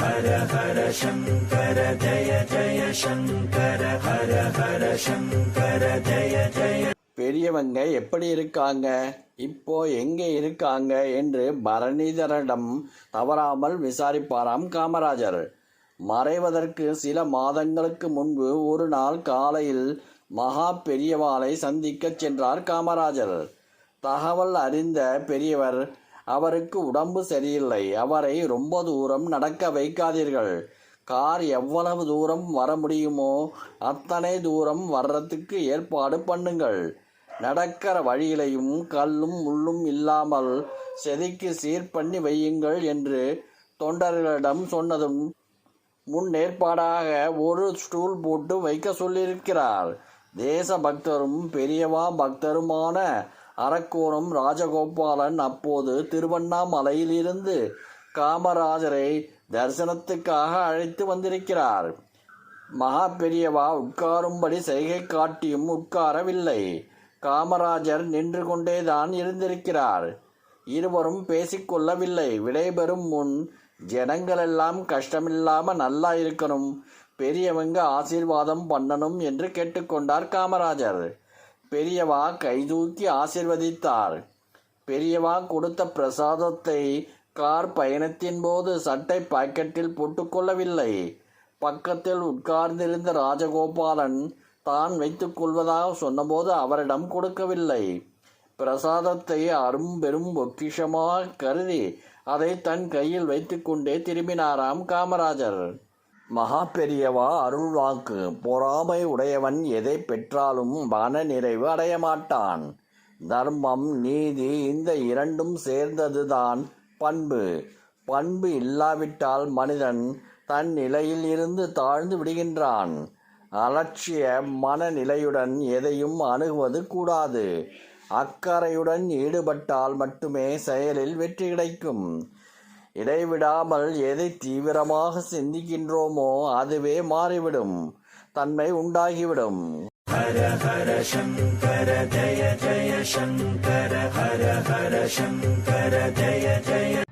ஹர ஹர சங்கர ஜய ஜய சங்கர ஹர ஹர சங்கர ஜய ஜய. பெரியவங்க எப்படி இருக்காங்க, இப்போ எங்கே இருக்காங்க என்று பரணிதரிடம் தவறாமல் விசாரிப்பாராம் காமராஜர். மறைவதற்கு சில மாதங்களுக்கு முன்பு ஒரு நாள் காலையில் மகா பெரியவாளை சந்திக்கச் சென்றார் காமராஜர். தகவல் அறிந்த பெரியவர், அவருக்கு உடம்பு சரியில்லை, அவரை ரொம்ப தூரம் நடக்க வைக்காதீர்கள், கார் எவ்வளவு தூரம் வர முடியுமோ அத்தனை தூரம் வர்றதுக்கு ஏற்பாடு பண்ணுங்கள், நடக்கிற வழியிலையும் கல்லும் முள்ளும் இல்லாமல் செதுக்கி சீர் பண்ணி வையுங்கள் என்று தொண்டர்களிடம் சொன்னதும் முன்னேற்பாடாக ஒரு ஸ்டூல் போட்டு வைக்க சொல்லியிருக்கிறார். தேச பக்தரும் பெரியவா பக்தருமான அரக்கோணம் ராஜகோபாலன் அப்போது திருவண்ணாமலையிலிருந்து காமராஜரை தரிசனத்துக்காக அழைத்து வந்திருக்கிறார். மகா பெரியவா உட்காரும்படி செய்கை காட்டியும் உட்காரவில்லை. காமராஜர் நின்று கொண்டேதான் இருந்திருக்கிறார். இருவரும் பேசிக்கொள்ளவில்லை. விடைபெறும் முன், ஜனங்களெல்லாம் கஷ்டமில்லாம நல்லா இருக்கணும், பெரியவங்க ஆசீர்வாதம் பண்ணணும் என்று கேட்டுக்கொண்டார் காமராஜர். பெரியவா கைதூக்கி ஆசீர்வதித்தார். பெரியவா கொடுத்த பிரசாதத்தை கார் பயணத்தின் போது சட்டை பாக்கெட்டில் போட்டுக்கொள்ளவில்லை. பக்கத்தில் உட்கார்ந்திருந்த ராஜகோபாலன் தான் வைத்துக் கொள்வதாக சொன்னபோது அவரிடம் கொடுக்கவில்லை. பிரசாதத்தை அரும்பெரும் பொக்கிஷமாக கருதி அதை தன் கையில் வைத்துக்கொண்டே திரும்பினாராம் காமராஜர். மகா பெரியவா அருள்வாக்கு, பொறாமை உடையவன் எதை பெற்றாலும் மன நிறைவு அடைய மாட்டான். தர்மம், நீதி இந்த இரண்டும் சேர்ந்ததுதான் பண்பு. பண்பு இல்லாவிட்டால் மனிதன் தன் நிலையில் இருந்து தாழ்ந்து விடுகின்றான். அலட்சிய மனநிலையுடன் எதையும் அணுகுவது கூடாது. அக்கறையுடன் ஈடுபட்டால் மட்டுமே செயலில் வெற்றி கிடைக்கும். இடைவிடாமல் எதை தீவிரமாக சிந்திக்கின்றோமோ அதுவே மாறிவிடும், தன்மை உண்டாகிவிடும். ஹர ஹர சங்கர ஜய ஜய சங்கர ஹர ஹர சங்கர ஜய ஜய